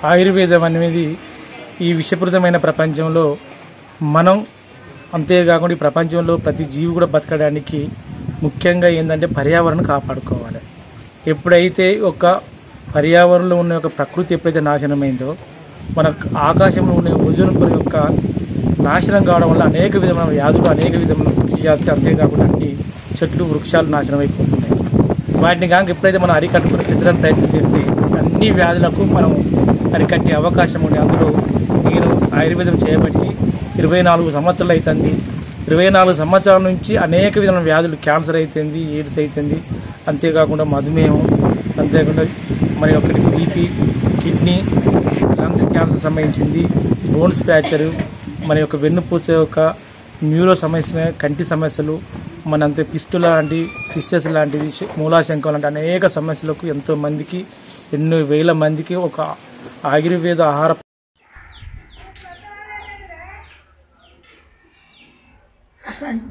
ఆయుర్వేదం అనేది ఈ విషపూరితమైన ప్రపంచంలో మనం అంతేకాకుండా ఈ ప్రపంచంలో ప్రతి జీవి కూడా బతకడానికి ముఖ్యంగా ఏంటంటే పర్యావరణం కాపాడుకోవాలి. ఎప్పుడైతే ఒక పర్యావరణంలో ఉన్న ఒక ప్రకృతి ఎప్పుడైతే నాశనమైందో మన ఆకాశంలో ఉన్న ఓజోన్ పొర యొక్క నాశనం కావడం వల్ల అనేక విధమైన వ్యాధులు అనేక విధమైన వ్యాధులు అంతేకాకుండా అన్ని చెట్లు వృక్షాలు నాశనం అయిపోతున్నాయి. వాటిని కాక ఎప్పుడైతే మనం అరికట్టుకుని పెంచడానికి ప్రయత్నం చేస్తే అన్ని వ్యాధులకు మనం అరికట్టే అవకాశం ఉంది. అందులో నేను ఆయుర్వేదం చేయబట్టి 24 సంవత్సరాలు అవుతుంది. 24 సంవత్సరాల నుంచి అనేక విధమైన వ్యాధులు క్యాన్సర్ అవుతుంది, ఎయిడ్స్ అవుతుంది, అంతేకాకుండా మధుమేహం, అంతేకాకుండా మరి ఒకటి బీపీ, కిడ్నీ, లంగ్స్ క్యాన్సర్ సంబంధించింది, బోన్స్ ఫ్రాక్చర్, మన యొక్క వెన్నుపూస యొక్క న్యూరో సమస్య, కంటి సమస్యలు, మనంతే పిస్టుల లాంటి ఫిషెస్ లాంటివి, మూలాశంకం లాంటి అనేక సమస్యలకు ఎంతో మందికి ఎన్నో వేల మందికి ఒక ఆయుర్వేద ఆహార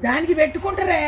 దానికి పెట్టుకుంటారే.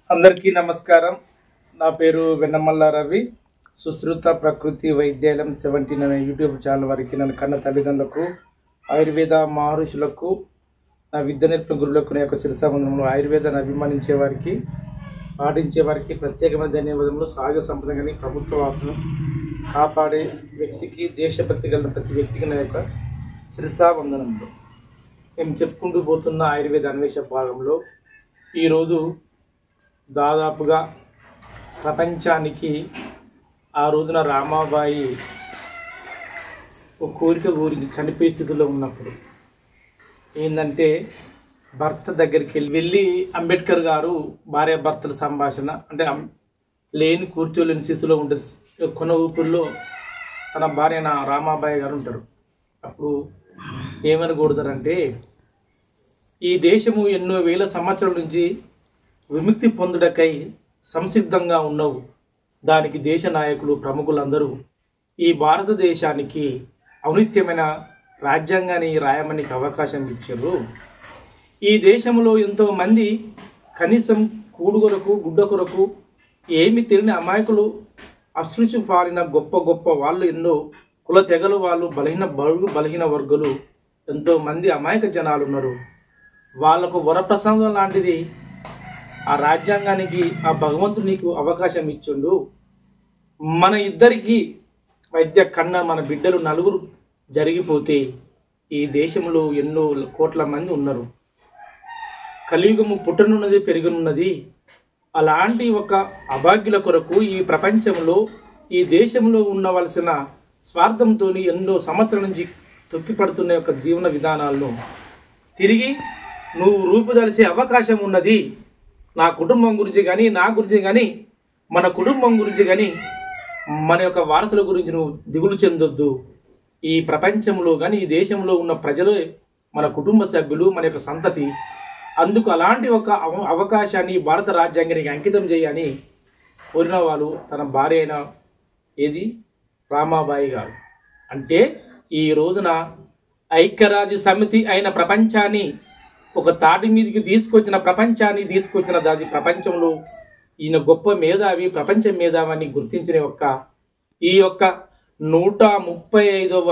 అందరికీ నమస్కారం. నా పేరు వెన్నమల్ల రవి. సుశ్రుత ప్రకృతి వైద్యాలయం 17 అనే యూట్యూబ్ ఛానల్ వారికి, నన్ను కన్న తల్లిదండ్రులకు, ఆయుర్వేద మహర్షులకు, నా విద్య నేర్పిన గురువులకు, నా యొక్క శిరసాబంధంలో ఆయుర్వేదాన్ని అభిమానించే వారికి, పాటించే వారికి ప్రత్యేకమైన ధన్యవాదములు. సహజ సంపదని ప్రభుత్వ వాసనం కాపాడే వ్యక్తికి, దేశభక్తి కలిగిన ప్రతి వ్యక్తికి నా యొక్క శిరసాబంధనంలో మేము చెప్పుకుంటూ పోతున్న ఆయుర్వేద అన్వేషణ భాగంలో ఈరోజు దాదాపుగా ప్రపంచానికి ఆ రోజున రామాబాయి ఒక కోరిక గురించి చనిపోయే స్థితిలో ఉన్నప్పుడు ఏంటంటే భర్త దగ్గరికి వెళ్ళి అంబేద్కర్ గారు భార్యాభర్తల సంభాషణ అంటే లేని కూర్చోలేని స్థితిలో ఉంటుంది. కొన ఊపిరిలో తన భార్య రామాబాయి గారు ఉంటారు. అప్పుడు ఏమని కోరుతారంటే, ఈ దేశము ఎన్నో వేల సంవత్సరాల నుంచి విముక్తి పొందుటకై సంసిద్ధంగా ఉన్నవు. దానికి దేశ నాయకులు ప్రముఖులందరూ ఈ భారతదేశానికి ఔన్నత్యమైన రాజ్యాంగాన్ని రాయమని అవకాశం ఇచ్చారు. ఈ దేశంలో ఎంతో మంది కనీసం కూడు కొరకు, గుడ్డ కొరకు ఏమి తెలియని అమాయకులు, అసృచి పారిన గొప్ప గొప్ప వాళ్ళు, ఎన్నో కుల తెగలు వాళ్ళు, బలహీన వర్గాలు, ఎంతో మంది అమాయక జనాలు ఉన్నారు. వాళ్లకు వరప్రసాదం లాంటిది ఆ రాజ్యాంగానికి ఆ భగవంతుడు నీకు అవకాశం ఇచ్చిండు. మన ఇద్దరికి వైద్య కన్నా మన బిడ్డలు నలుగురు జరిగిపోతే ఈ దేశంలో ఎన్నో కోట్ల మంది ఉన్నారు. కలియుగము పుట్టనున్నది, పెరగనున్నది. అలాంటి ఒక అభాగ్యుల కొరకు ఈ ప్రపంచంలో, ఈ దేశంలో ఉండవలసిన స్వార్థంతో ఎన్నో సంవత్సరాల నుంచి తొక్కిపడుతున్న యొక్క జీవన విధానాలను తిరిగి నువ్వు రూపుదాల్చే అవకాశం ఉన్నది. నా కుటుంబం గురించి కానీ, నా గురించి కానీ, మన కుటుంబం గురించి కానీ, మన యొక్క వారసుల గురించి నువ్వు దిగులు చెందొద్దు. ఈ ప్రపంచంలో కానీ ఈ దేశంలో ఉన్న ప్రజలు మన కుటుంబ సభ్యులు, మన యొక్క సంతతి. అందుకు అలాంటి ఒక అవకాశాన్ని భారత రాజ్యాంగానికి అంకితం చేయని కోరిన వాళ్ళు తన భార్య అయిన ఏది రామాబాయి గారు. అంటే ఈ రోజున ఐక్యరాజ్య సమితి అయిన ప్రపంచాన్ని ఒక తాటి మీదకి తీసుకొచ్చిన దాది ప్రపంచంలో ఈయన గొప్ప మేధావి, ప్రపంచ మేధావిని గుర్తించిన ఈ యొక్క 135వ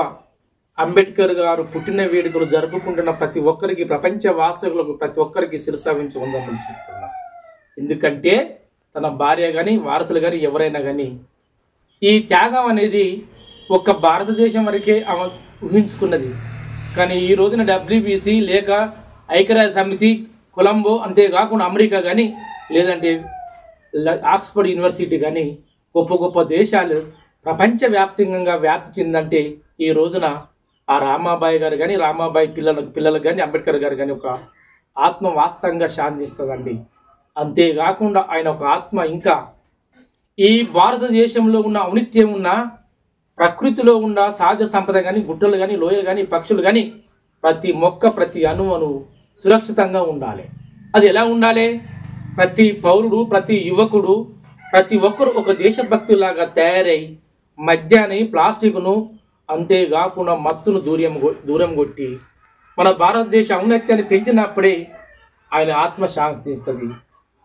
అంబేద్కర్ గారు పుట్టిన వేడుకలు జరుపుకుంటున్న ప్రతి ఒక్కరికి, ప్రపంచ వాసులకు ప్రతి ఒక్కరికి శిరసావించి ఉందని చేస్తున్నారు. ఎందుకంటే తన భార్య కానీ వారసులు కానీ ఎవరైనా కానీ ఈ త్యాగం అనేది ఒక్క భారతదేశం వరకే ఊహించుకున్నది. కానీ ఈ రోజున WBC లేక ఐక్యరాజ్య సమితి, కొలంబో, అంతేకాకుండా అమెరికా కానీ లేదంటే ఆక్స్ఫర్డ్ యూనివర్సిటీ కానీ గొప్ప గొప్ప దేశాలు ప్రపంచవ్యాప్తంగా వ్యాప్తి చెందంటే ఈ రోజున ఆ రామాబాయి గారు కానీ, రామాబాయి పిల్లలకు కానీ, అంబేద్కర్ గారు కానీ ఒక ఆత్మ వాస్తవంగా శాంతిస్తుందండి. అంతేకాకుండా ఆయన ఒక ఆత్మ ఇంకా ఈ భారతదేశంలో ఉన్న ఔనిత్యం ఉన్న ప్రకృతిలో ఉన్న సహజ సంపద కానీ, గుట్టలు కానీ, లోయలు కానీ, పక్షులు కానీ ప్రతి మొక్క, ప్రతి అణువును సురక్షితంగా ఉండాలి. అది ఎలా ఉండాలి? ప్రతి పౌరుడు, ప్రతి యువకుడు, ప్రతి ఒక్కరు ఒక దేశభక్తులాగా తయారై మద్యాన్ని, ప్లాస్టిక్ను, అంతేకాకుండా మత్తును దూరం కొట్టి మన భారతదేశ ఔన్నత్యాన్ని పెంచినప్పుడే ఆయన ఆత్మ శాంతిస్తుంది.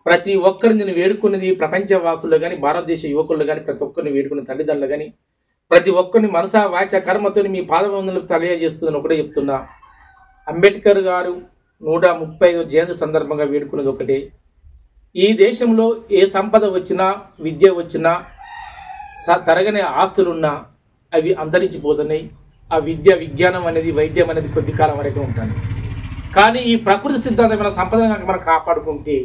ప్రతి ఒక్కరిని నేను వేడుకున్నది ప్రపంచవాసులు కానీ, భారతదేశ యువకులు కానీ, ప్రతి ఒక్కరిని వేడుకున్న తల్లిదండ్రులు కానీ ప్రతి ఒక్కరిని మనసా వాచ కర్మతో మీ పాదవందనలకు తెలియజేస్తుందని ఒకటే చెప్తున్నా. అంబేద్కర్ గారు 135వ జయంతి సందర్భంగా వేడుకున్నది ఒకటే, ఈ దేశంలో ఏ సంపద వచ్చినా, విద్య వచ్చినా, తరగని ఆస్తులున్నా అవి అంతరించిపోతున్నాయి. ఆ విద్య, విజ్ఞానం అనేది, వైద్యం అనేది కొద్ది కాలం వరకే ఉంటుంది. కానీ ఈ ప్రకృతి సిద్ధాంతమైన సంపదను మనం కాపాడుకుంటే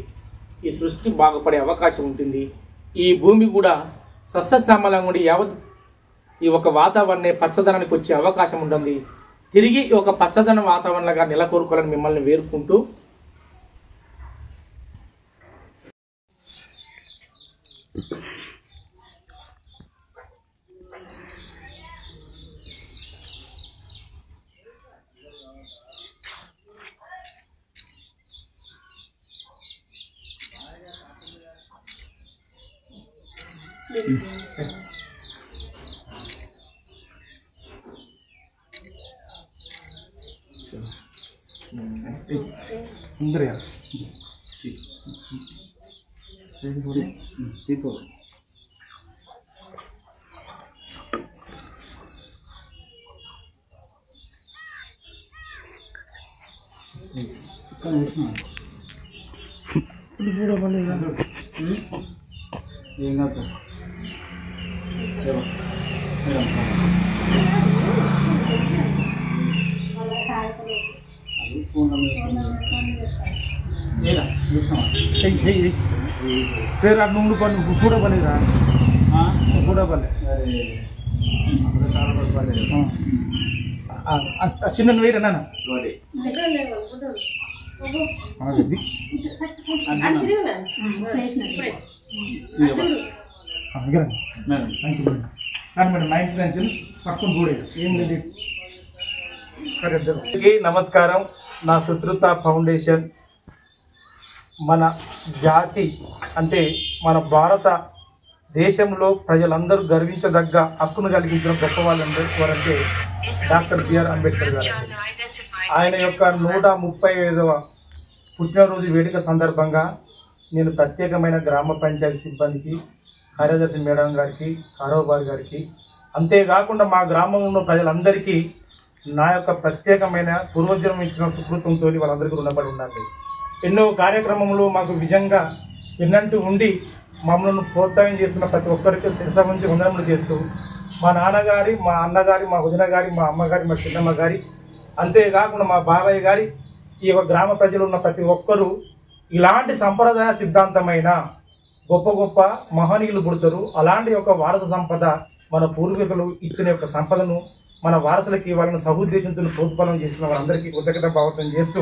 ఈ సృష్టి బాగుపడే అవకాశం ఉంటుంది. ఈ భూమి కూడా సస్యశ్యామలంగా ఉండి యావత్ ఈ ఒక వాతావరణం పచ్చదనానికి వచ్చే అవకాశం ఉంటుంది. తిరిగి ఈ ఒక పచ్చదన వాతావరణంగా నెలకొల్పాలని మిమ్మల్ని వేరుకుంటూ Andrea. Tipo. Sir, आप नूंग पर पूरा बनेगा हाँ पूरा बने अच्छी नन वेर ना ना हाँ जी हाँ क्या madam thank you madam 9th bench पक्कन बोर्ड ఏం లేదు నమస్కారం. నా సుశ్రుత ఫౌండేషన్ మన జాతి అంటే మన భారత దేశంలో ప్రజలందరూ గర్వించదగ్గ హక్కును కలిగించిన గొప్ప వాళ్ళందరూ ఎవరంటే డాక్టర్ బిఆర్ అంబేద్కర్ గారు. ఆయన యొక్క 135వ పుట్టినరోజు వేడుక సందర్భంగా నేను ప్రత్యేకమైన గ్రామ పంచాయతీ సిబ్బందికి, కార్యదర్శి మేడం గారికి, కారోబార్ గారికి, అంతేకాకుండా మా గ్రామంలో ఉన్న ప్రజలందరికీ నా యొక్క ప్రత్యేకమైన పూర్వజన్మ ఇచ్చిన సుకృతంతో వాళ్ళందరికీ రుణపడి ఉండాలి. ఎన్నో కార్యక్రమంలో మాకు విజంగా విన్నట్టు ఉండి మమ్మల్ని ప్రోత్సాహం చేస్తున్న ప్రతి ఒక్కరికి శిరస నుంచి వందనములు చేస్తూ మా నాన్నగారి, మా అన్నగారి, మా వదిన గారి, మా అమ్మగారి, మా చిన్నమ్మ గారి, అంతేకాకుండా మా బాబాయ్ గారి, ఈ యొక్క గ్రామ ప్రజలు ఉన్న ప్రతి ఒక్కరూ ఇలాంటి సంప్రదాయ సిద్ధాంతమైన గొప్ప గొప్ప మహనీయులు పుడతారు. అలాంటి యొక్క వారస సంపద మన పూర్వీకులు ఇచ్చిన యొక్క సంపదను మన వారసులకి వాళ్ళని సహుద్దేశంతో ప్రోత్సాహం చేసిన వాళ్ళందరికీ కృతజ్ఞత భావం చేస్తూ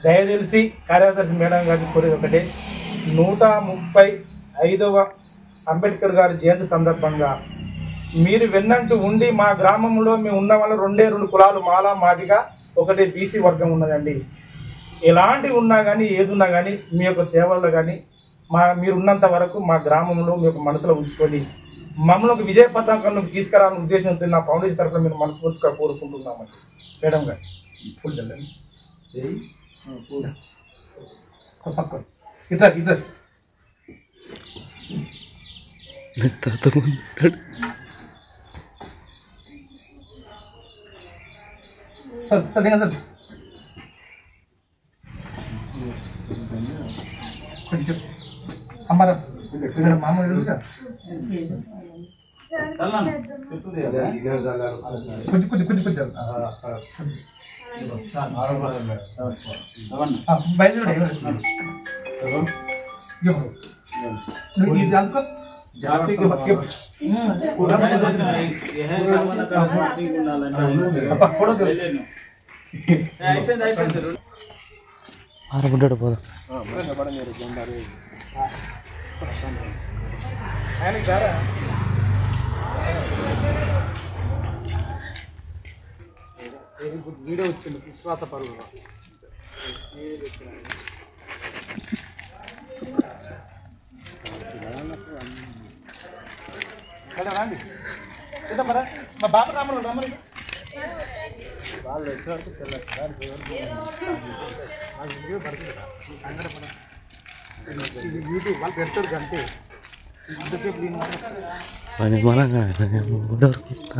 దయచేసి కార్యదర్శి మేడం గారిని కోరేది ఒకటే, 135వ అంబేద్కర్ గారి జయంతి సందర్భంగా మీరు వెన్నంటూ ఉండి మా గ్రామంలో మేము ఉన్న వాళ్ళ 2 కులాలు మాలా మాదిగా ఒకటే బీసీ వర్గం ఉన్నదండి. ఎలాంటివి ఉన్నా కానీ ఏది ఉన్నా కానీ మీ యొక్క సేవల్లో కానీ మీరు ఉన్నంత వరకు మా గ్రామంలో మీ యొక్క మనసులో ఉంచుకొని మమ్మల్ని ఒక విజయ పతాకంలోకి తీసుకురావాలనే ఉద్దేశంతో నా ఫౌండేషన్ తరఫున మీరు మనస్ఫూర్తిగా కోరుకుంటున్నామండి. మేడం గారు ఇద్దరు ఇద్దరు సార్ కొంచెం అమ్మారా మామూలు కొంచెం కొంచెం కొంచెం కొంచెం బయలుదేరి ఆరబడ్డాడు పోదా వెరీ గుడ్ వీడియో వచ్చింది విశ్వాస పరువు రండి మరా మా బాబు రామలు రమ్మని యూట్యూబ్ వాళ్ళు పెడతాడు అంతే ఇంతసేపు పని మనగా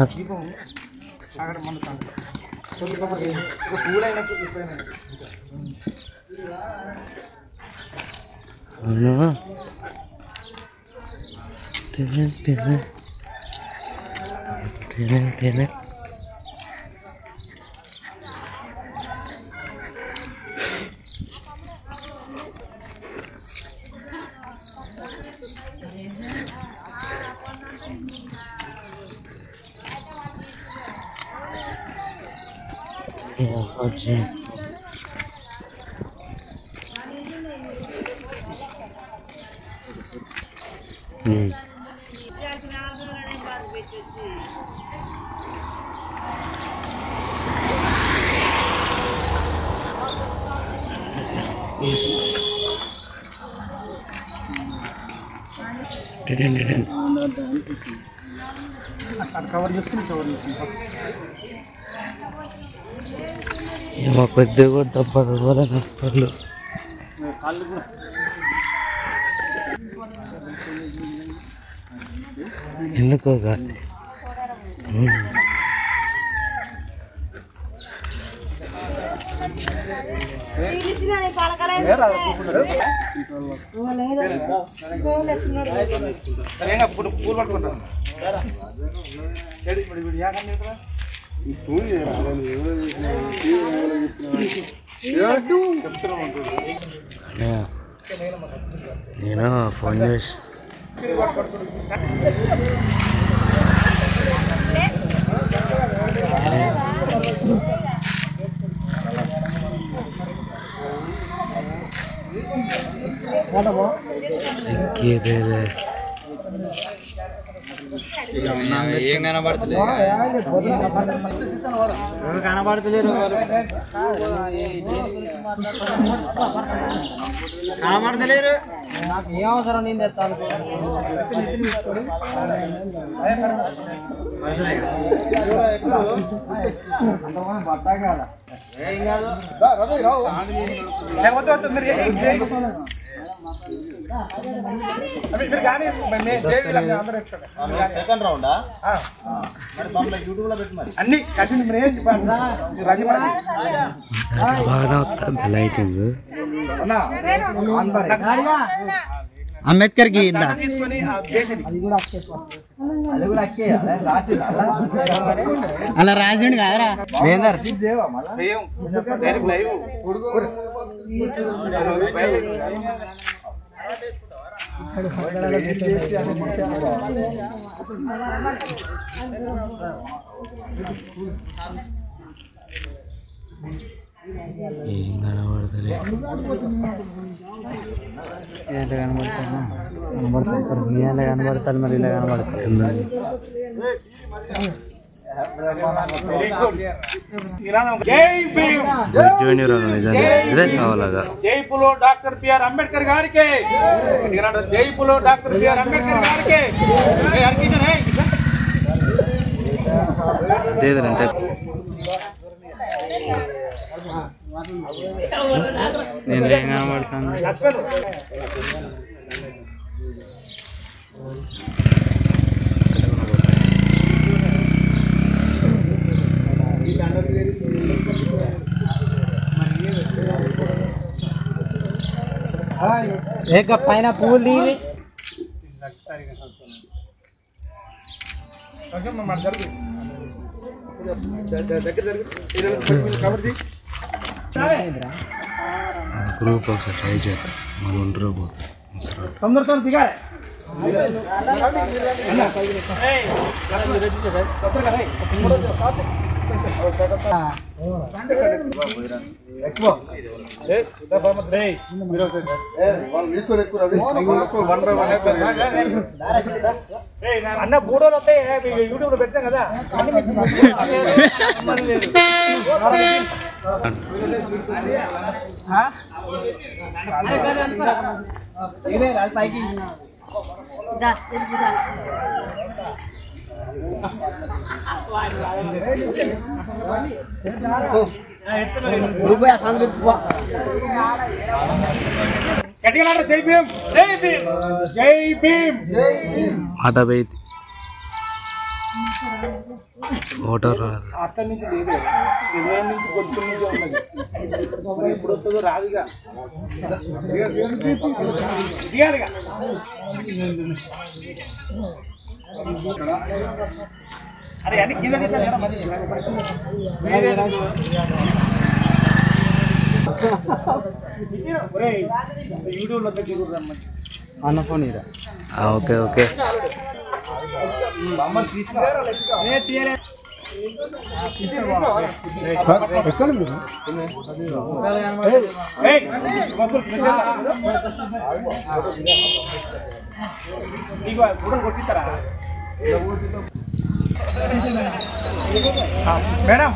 దీపం అక్కడ మన పూలైనా కవర్ చేస్తుంది మా పెద్ద కూడా తప్పదు పళ్ళు ఎందుకోగా పూలు పట్టుకుంటాను నేను ఫోన్ చేసి ఏం కనబడతలేదు కనబడతలేరు కనబడతలేరు నాకు ఏం అవసరం నేను తెస్తాను బట్ట కాదా ఏం కాదు సెకండ్ రౌండా యూట్యూబ్ లో పెట్టి మరి అన్ని అంబేద్కర్ కి అలా రాసిండు కాదరా ఏం కనబడతలే కనబడతాయి సార్ మీ కనబడతారు మరి ఇలా కనబడతాయి జై భీమ్. జూనియర్ ఇదే కావాలగా. జై పులో డాక్టర్ బిఆర్ అంబేద్కర్ గారికి. జై పులో డాక్టర్ బిఆర్ అంబేద్కర్ గారికి. అదేదంటే నేను ఏం కనబడతాను. పైన పువ్వులు తీరి గ్రూప్ ఒకసారి ట్రై చేద్దాం. మన ఒంటరి పోతుంది. తొందరతో దిగాలి. అన్న 3 రోజులు వస్తాయి. యూట్యూబ్ లో పెట్టాం కదా. పైకి జై భీమ్ జై భీమ్ జై భీమ్ జై భీమ్. ఆట పోయింది. ఓటర్ రాదు. అక్కడి నుంచి లేదు, 20 నుంచి కొద్ది నుంచి ఉన్నది. ఇప్పుడు వస్తుందో రాదుగా. దిగాలిగా. అరే అన్ని కింద యూట్యూబ్ లో అన్న ఫోన్ ఇరా. Okay okay. కొట్టిస్తారా మేడం?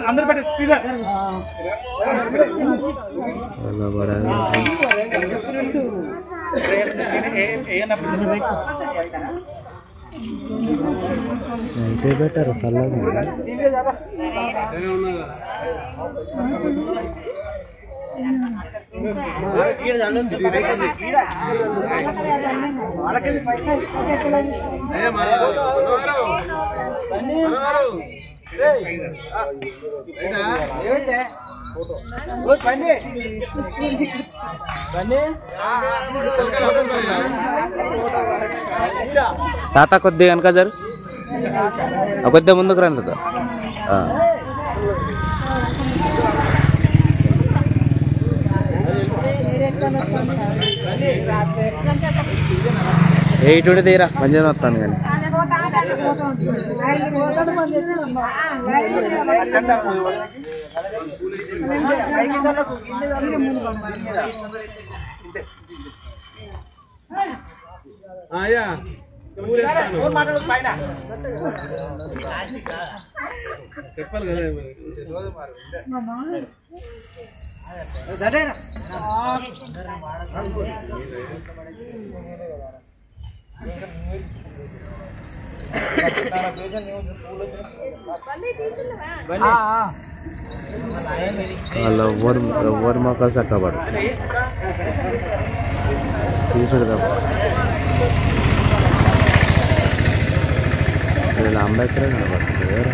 అందరు పెట్టే శ్రీధర్ అయితే బెటర్ చల్లగా. తాత కొద్దిగా వెనక జరు, కొద్దిగా ముందుకు రండి తాత. ఎయిట్ తీరా మంచిగా వస్తాను కానీ. చెప్పాలి కదా. వాళ్ళు ఎవరు మొక్కలు చక్కబడు తీసుడు తప్ప. వీళ్ళు అంబేద్కరే కనబడుతుంది. ఎవరు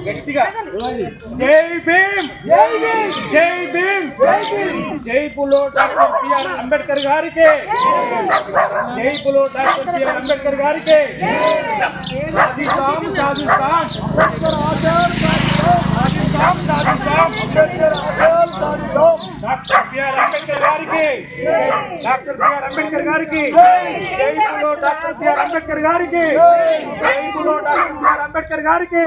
గట్టిగా జై భీమ్ జై భీమ్ జై భీమ్ జై భీమ్ జై పులో డాక్టర్ బిఆర్ అంబేద్కర్ గారికి జై పులో డాక్టర్ బిఆర్ అంబేద్కర్ గారికి సాధిస్తాం సాధిస్తాం అంబేద్కర్ ఆశయాలు సాధిస్తాం సాధిస్తాం అంబేద్కర్ ఆశయాలు సాధిస్తాం డాక్టర్ బిఆర్ అంబేద్కర్ గారికి డాక్టర్ బిఆర్ అంబేద్కర్ గారికి జై పులో డాక్టర్ బిఆర్ అంబేద్కర్ గారికి జై పులో డాక్టర్ బిఆర్ అంబేద్కర్ గారికి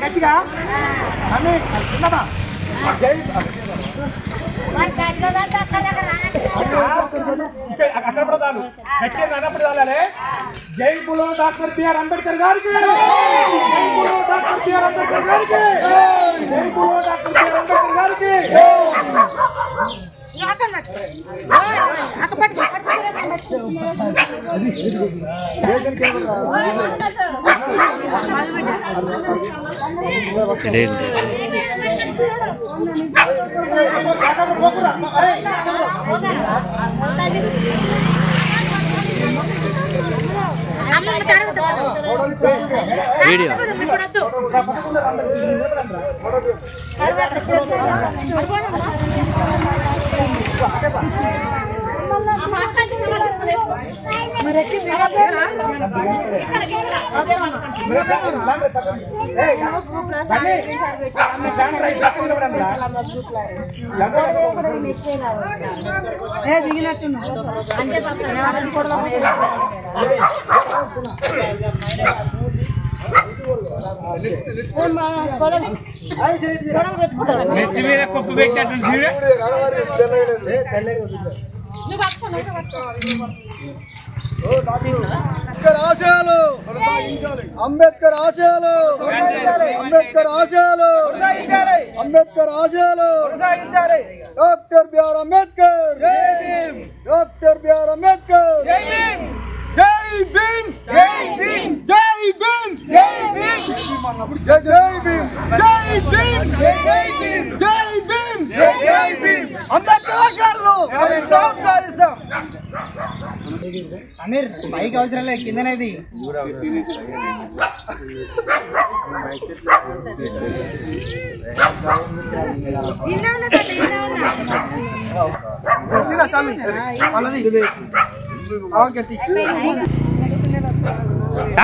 గట్టిగా అక్కడ ప్రధానం గట్టిగా అన్నప్పుడు చాలే జై బులో డాక్టర్ బిఆర్ అంబేద్కర్ గారికి జై బులో డాక్టర్ బిఆర్ అంబేద్కర్ గారికి జై బులో డాక్టర్ బిఆర్ అంబేద్కర్ గారికి వీడియో నెత్తి మీద కొప్పు పెట్టినట్టు ఆశయాలు అంబేద్కర్ ఆశయాలు అంబేద్కర్ ఆశయాలు అంబేద్కర్ ఆశయాలు doctor BR Ambedkar doctor BR Ambedkar జై భీమ్ జై భీమ్ జై భీమ్ జై భీమ్ జై భీమ్ జై భీమ్ జై భీమ్ జై భీమ్ జై భీమ్ అంబేద్కర్ ఆశయాలు సాధిస్తాం అమీర్ బైక్ అవసరం లేదు కిందనేది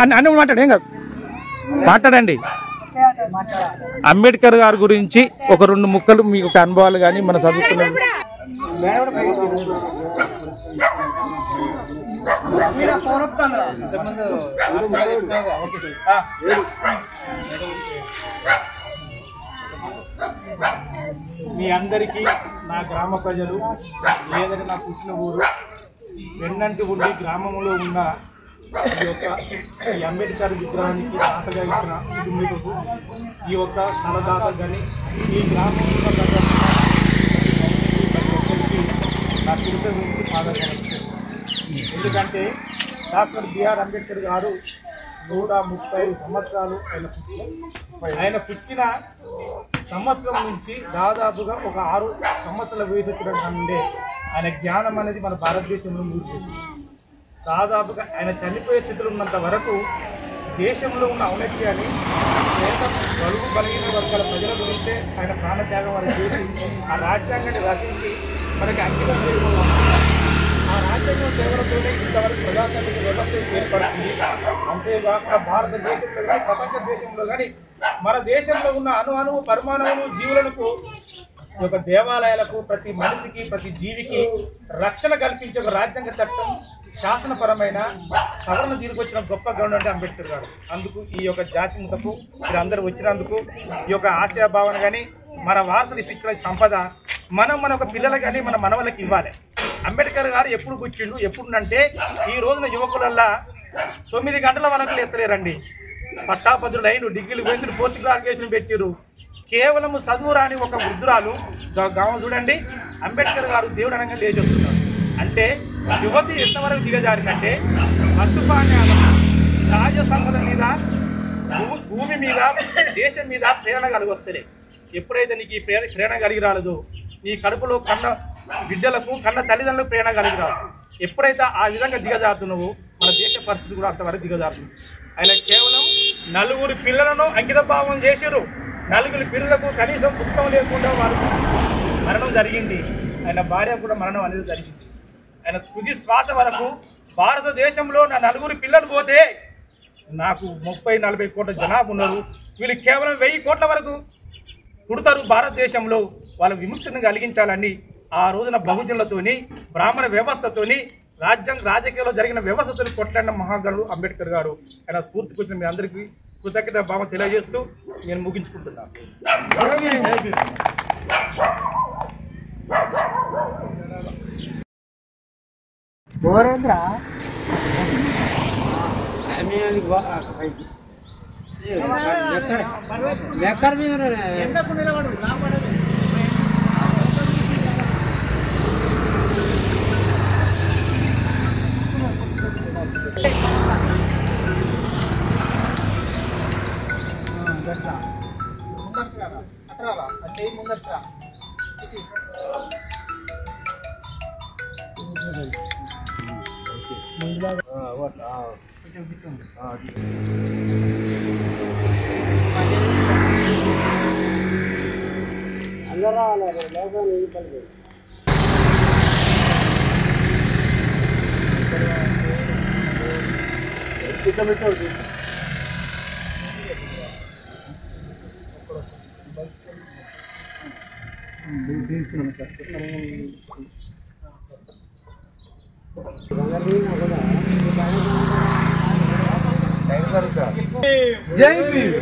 అన్న మాట్లాడు ఏం కాదు మాట్లాడండి. అంబేద్కర్ గారి గురించి ఒక 2 ముక్కలు మీకు ఒక అనుభవాలు కానీ మన చదువుకున్న మీ అందరికీ నా గ్రామ ప్రజలు లేదని నా పుట్టిన ఊరు వెన్నంటి ఉండి గ్రామంలో ఉన్న ఈ అంబేద్కర్ విగ్రహానికి దాతగా ఇచ్చిన కుటుంబీకులకు ఈ యొక్క స్థలదాత కానీ ఈ గ్రామంలో నా శిరస గురించి పాదకరిస్తాను. ఎందుకంటే డాక్టర్ బిఆర్ అంబేద్కర్ గారు 135 సంవత్సరాలు ఆయన పుట్టిన సంవత్సరం నుంచి దాదాపుగా ఒక 6 సంవత్సరాల వయసు నుండే ఆయన జ్ఞానం అనేది మన భారతదేశంలో మూడిపోయింది. దాదాపుగా ఆయన చనిపోయే స్థితిలో ఉన్నంత వరకు దేశంలో ఉన్న ఔన్నత్యాన్ని బలుగు బలహీన వర్గాల ప్రజల గురించే ఆయన ప్రాణత్యాగం వారికి చేసి ఆ రాజ్యాంగాన్ని రచించి మనకి అంకితం చేసుకున్నాం. ఆ రాజ్యాంగం సేవలతోనే ఇంతవరకు ప్రజాస్వామిక వ్యవస్థ ఏర్పడుతుంది. అంతేకాక భారతదేశంలో కానీ ప్రపంచ దేశంలో కానీ మన దేశంలో ఉన్న అణువు పరిమాణము జీవులకు ఈ యొక్క దేవాలయాలకు ప్రతి మనిషికి ప్రతి జీవికి రక్షణ కల్పించే ఒక రాజ్యాంగ చట్టం శాసనపరమైన సవరణ తీసుకొచ్చిన గొప్ప గవర్నమెంట్ అంబేద్కర్ గారు. అందుకు ఈ యొక్క జాతి ముతకు మీరు అందరూ వచ్చినందుకు ఈ యొక్క ఆశయాభావన కానీ మన వారసులు ఇచ్చిన సంపద మనం మన ఒక పిల్లలకి కానీ మన మనవలకి ఇవ్వాలి. అంబేద్కర్ గారు ఎప్పుడు కూర్చుండు ఎప్పుడుంటే ఈ రోజున యువకులల్లా 9 గంటల వరకు ఎత్తలేరండి. పట్టాపదులు అయిన డిగ్రీలు పోయింది, పోస్ట్ గ్రాడ్యుయేషన్ పెట్టిరు. కేవలం చదువు రాని ఒక వృద్ధురాలు గామ చూడండి, అంబేద్కర్ గారు దేవుడు అనగా లేచి వస్తున్నారు. అంటే యువతి ఎంతవరకు దిగజారిందంటే మత్తుపాన్యాల, సహజ సంపద మీద, భూమి మీద, దేశం మీద ప్రేరణ కలిగొస్తలే. ఎప్పుడైతే నీకు ఈ ప్రేరణ కలిగి రాలేదో, నీ కడుపులో కన్న బిడ్డలకు, కన్న తల్లిదండ్రులకు ప్రేరణ కలిగి రాదు. ఎప్పుడైతే ఆ విధంగా దిగజారుతున్నావో మన దేశ పరిస్థితి కూడా అంతవరకు దిగజారుతుంది. ఆయన కేవలం 4 పిల్లలను అంకిత భావం చేశారు. 4 పిల్లలకు కనీసం పుస్తకం లేకుండా వారు మరణం జరిగింది. ఆయన భార్య కూడా మరణం అనేది జరిగింది. ఆయన తుది శ్వాస వరకు భారతదేశంలో నా 4 పిల్లలు పోతే నాకు 30-40 కోట్ల జనాభా ఉన్నారు, వీళ్ళు కేవలం 1000 కోట్ల వరకు పుడతారు భారతదేశంలో, వాళ్ళ విముక్తిని కలిగించాలని ఆ రోజున బహుజనులతోని, బ్రాహ్మణ వ్యవస్థతోని, రాజకీయాల్లో జరిగిన వ్యవస్థతో కొట్లాడిన మహాగణుడు అంబేద్కర్ గారు. ఆయన స్ఫూర్తికి వచ్చిన మీ అందరికీ కృతజ్ఞత భావం తెలియజేస్తూ నేను ముగించుకుంటున్నాను. జై భీమ్.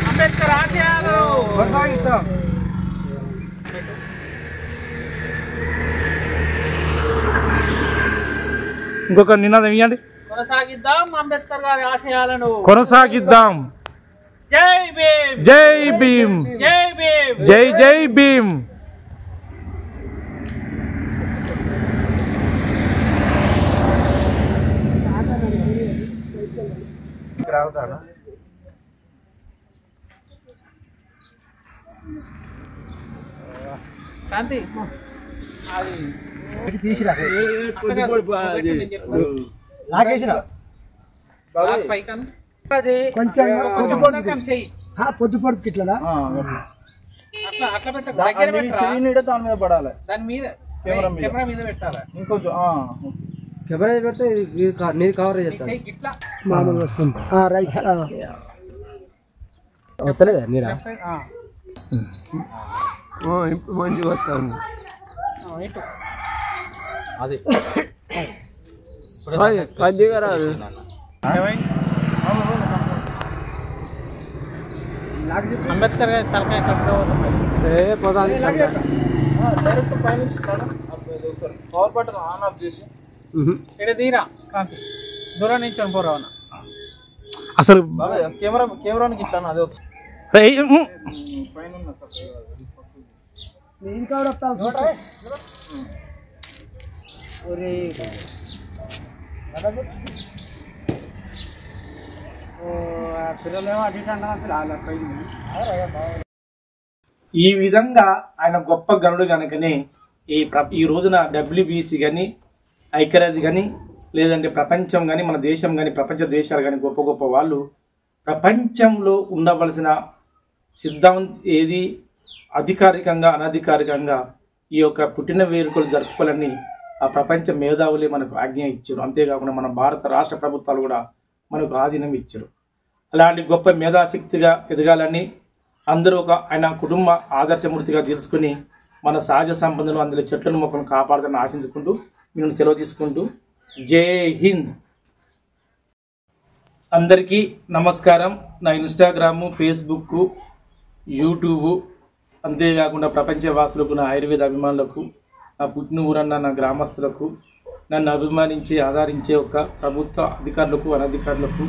అంబేద్కర్ ఆశయాలు కొనసాగిస్తాం. ఇంకొక నినాదం ఇవ్వండి. కొనసాగిద్దాం అంబేద్కర్ గారి ఆశయాలను. కొనసాగిద్దాం. జై భీమ్. జై భీమ్. జై భీమ్. జై జై భీమ్. శాంతి అది తీసిరా లాగేసిరా అది కొంచెం పొద్దుపొడుకు ఇట్లా అట్లా అట్లా పెట్ట దగ్గర పెట్టరా, దాని మీద పడాలి, దాని మీద కెమెరా మీద పెట్టాలి. ఇంకొంచెం కెమెరా పెడితే నేను కవర్ చేస్తాను. ఇట్లా మామూలుగా వస్తుంది. రైట్ వస్తలేదా నీరా మంచిగా వస్తాను. ఇటు మంచిగా రాదు. అంబేద్కర్ గారి తలకాయ డైరెక్ట్ పైనుంచి పవర్ బటన్ ఆన్ ఆఫ్ చేసి ఇక్కడ తీరా కాంతి దూరం నుంచి పోరావన అసలు కెమెరానికి ఇస్తాను. అదే పైన నేను కవర్ పిల్లలేమో అటు ఇటు అంటే ఈ విధంగా ఆయన గొప్ప గనుడు కనుకనే ఈ రోజున WBC కానీ, ఐక్యరాజ్యం కానీ, లేదంటే ప్రపంచం కానీ, మన దేశం కానీ, ప్రపంచ దేశాలు కానీ గొప్ప గొప్ప వాళ్ళు ప్రపంచంలో ఉండవలసిన సిద్ధాంతం ఏది అధికారికంగా అనధికారికంగా ఈ యొక్క పుట్టిన వేడుకలు జరుపుకోవాలని ఆ ప్రపంచ మేధావులే మనకు ఆజ్ఞ ఇచ్చారు. అంతేకాకుండా మన భారత రాష్ట్ర ప్రభుత్వాలు కూడా మనకు ఆధీనం ఇచ్చారు. అలాంటి గొప్ప మేధాశక్తిగా ఎదగాలని అందరూ ఆయన కుటుంబ ఆదర్శమూర్తిగా తెలుసుకుని మన సహజ సంపదను, అందులో చెట్లను మొక్కలను కాపాడుతానని ఆశించుకుంటూ నేను సెలవు తీసుకుంటూ జై హింద్. అందరికీ నమస్కారం. నా ఇన్స్టాగ్రాము, ఫేస్బుక్, యూట్యూబ్, అంతేకాకుండా ప్రపంచవాసులకు, నా ఆయుర్వేద అభిమానులకు నా పుట్టిన ఊరన్న నా గ్రామస్తులకు, నన్ను అభిమానించి ఆదరించే ఒక ప్రభుత్వ అధికారులకు, అనధికారులకు,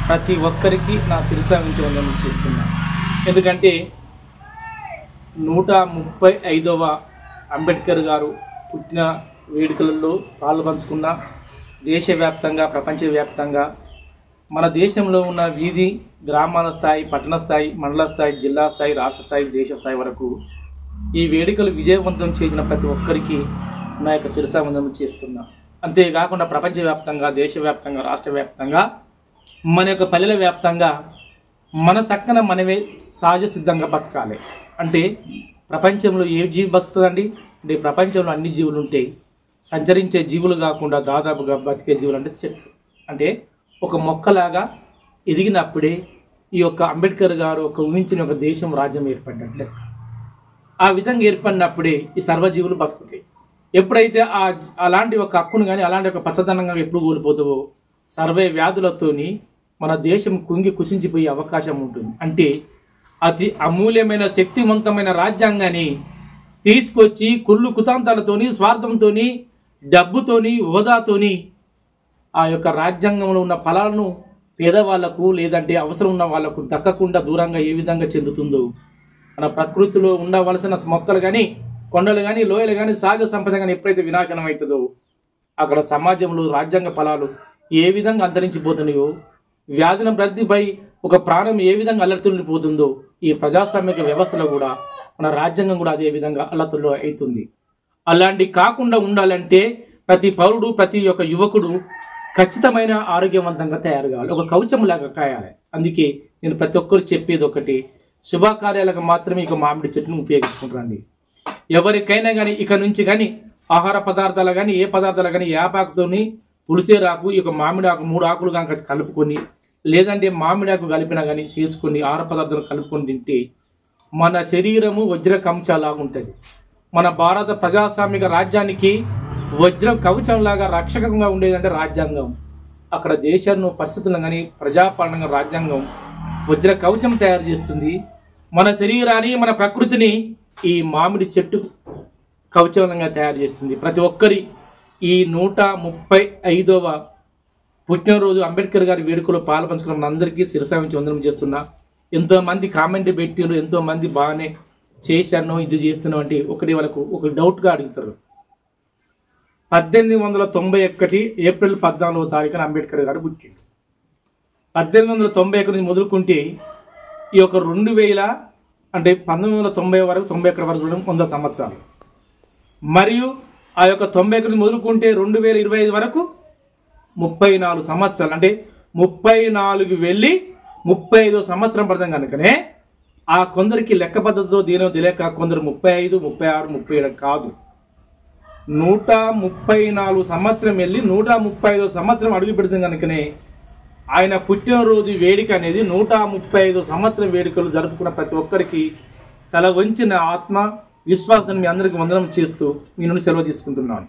ప్రతి ఒక్కరికి నా శిరసావించి వందనం చేస్తున్నాను. ఎందుకంటే 135వ అంబేద్కర్ గారు పుట్టిన వేడుకలలో పాల్పంచుకున్న దేశవ్యాప్తంగా, ప్రపంచవ్యాప్తంగా మన దేశంలో ఉన్న వీధి, గ్రామాల స్థాయి, పట్టణ స్థాయి, మండల స్థాయి, జిల్లా స్థాయి, రాష్ట్ర స్థాయి, దేశ స్థాయి వరకు ఈ వేడుకలు విజయవంతం చేసిన ప్రతి ఒక్కరికి నా యొక్క శిరసావందనం చేస్తున్నా. అంతేకాకుండా ప్రపంచవ్యాప్తంగా, దేశవ్యాప్తంగా, రాష్ట్ర వ్యాప్తంగా, మన యొక్క పల్లెల వ్యాప్తంగా మన సక్కన మనమే సహజ సిద్ధంగా బతకాలి. అంటే ప్రపంచంలో ఏ జీవి బతుకుతుందండి? అంటే ప్రపంచంలో అన్ని జీవులు ఉంటాయి. సంచరించే జీవులు కాకుండా దాదాపుగా బతికే జీవులు అంటే చెట్లు. అంటే ఒక మొక్కలాగా ఎదిగినప్పుడే ఈ యొక్క అంబేద్కర్ గారు ఒక ఊహించిన ఒక దేశం, రాజ్యం ఏర్పడినట్లే. ఆ విధంగా ఏర్పడినప్పుడే ఈ సర్వజీవులు బతుకుతాయి. ఎప్పుడైతే అలాంటి ఒక హక్కును కానీ, అలాంటి ఒక పచ్చదనంగా ఎప్పుడు కోల్పోతావో సర్వే వ్యాధులతోని మన దేశం కుంగి కుసించిపోయే అవకాశం ఉంటుంది. అంటే అతి అమూల్యమైన శక్తివంతమైన రాజ్యాంగాన్ని తీసుకొచ్చి కుళ్ళు కుతాంతాలతోని, స్వార్థంతోని, డబ్బుతోని, హోదాతోని ఆ యొక్క రాజ్యాంగంలో ఉన్న ఫలాలను పేదవాళ్లకు లేదంటే అవసరం ఉన్న వాళ్లకు దక్కకుండా దూరంగా ఏ విధంగా చెందుతుందో, మన ప్రకృతిలో ఉండవలసిన మొక్కలు కానీ, కొండలు కానీ, లోయలు కానీ, సహజ సంపద కానీ ఎప్పుడైతే వినాశనం అవుతుందో అక్కడ సమాజంలో రాజ్యాంగ ఫలాలు ఏ విధంగా అంతరించిపోతున్నాయో, వ్యాధుల వృద్ధిపై ఒక ప్రాణం ఏ విధంగా అల్లర్తుల్లిపోతుందో ఈ ప్రజాస్వామిక వ్యవస్థలో కూడా మన రాజ్యాంగం కూడా అదే విధంగా అల్లర్తుల్లో అవుతుంది. అలాంటి కాకుండా ఉండాలంటే ప్రతి పౌరుడు, ప్రతి ఒక్క యువకుడు ఖచ్చితమైన ఆరోగ్యవంతంగా తయారు కావాలి, ఒక కవచంలాగా కాయాలి. అందుకే నేను ప్రతి ఒక్కరు చెప్పేది ఒకటి, శుభకార్యాలకు మాత్రమే ఇక మామిడి చెట్టును ఉపయోగించుకుంటారండి. ఎవరికైనా కానీ ఇక నుంచి కానీ ఆహార పదార్థాలు కానీ, ఏ పదార్థాలు కానీ యాపాకుతోని, పులిసేరాకు, ఈ యొక్క మామిడి ఆకు 3 ఆకులు కానీ కలుపుకొని, లేదంటే మామిడి ఆకు కలిపినా కానీ చేసుకొని ఆహార పదార్థాలు కలుపుకొని తింటే మన శరీరము వజ్ర కంచాలాగా ఉంటుంది. మన భారత ప్రజాస్వామిక రాజ్యానికి వజ్ర కవచంలాగా రక్షకంగా ఉండేదంటే రాజ్యాంగం. అక్కడ దేశాన్ని పరిస్థితులను కానీ ప్రజాపాలనంగా రాజ్యాంగం వజ్ర కవచం తయారు చేస్తుంది. మన శరీరాన్ని, మన ప్రకృతిని ఈ మామిడి చెట్టు కవచంగా తయారు చేస్తుంది. ప్రతి ఒక్కరి ఈ 135వ పుట్టినరోజు అంబేద్కర్ గారి వేడుకలో పాల్పంచుకున్న అందరికీ శిరసావించి వందనం చేస్తున్నా. ఎంతోమంది కామెంట్ పెట్టారు, ఎంతోమంది బాగానే చేశాను, ఇది చేస్తున్నావు అంటే ఒకటి వాళ్ళకు ఒక డౌట్గా అడుగుతారు. 1891 ఏప్రిల్ 14వ తారీఖున అంబేద్కర్ గారు పుట్టిండు. 1891 నుంచి మొదలుకుంటే ఈ యొక్క 2000 అంటే 1990 వరకు 91 వరకు చూడడం 100 సంవత్సరాలు. మరియు ఆ యొక్క 91 నుంచి మొదలుకుంటే 2025 వరకు 34 సంవత్సరాలు. అంటే 34 వెళ్ళి 35వ సంవత్సరం పడతాం కనుకనే ఆ కొందరికి లెక్క పద్ధతిలో దీనో తెలియక కొందరు 35, 36, 37 కాదు, 134 సంవత్సరం వెళ్ళి 135వ సంవత్సరం అడుగు పెడుతుంది కనుకనే ఆయన పుట్టినరోజు వేడుక అనేది 135వ సంవత్సరం వేడుకలు జరుపుకున్న ప్రతి ఒక్కరికి తల వంచిన ఆత్మ విశ్వాసాన్ని మీ అందరికీ వందనం చేస్తూ మీ నుండి సెలవు తీసుకుంటున్నాను.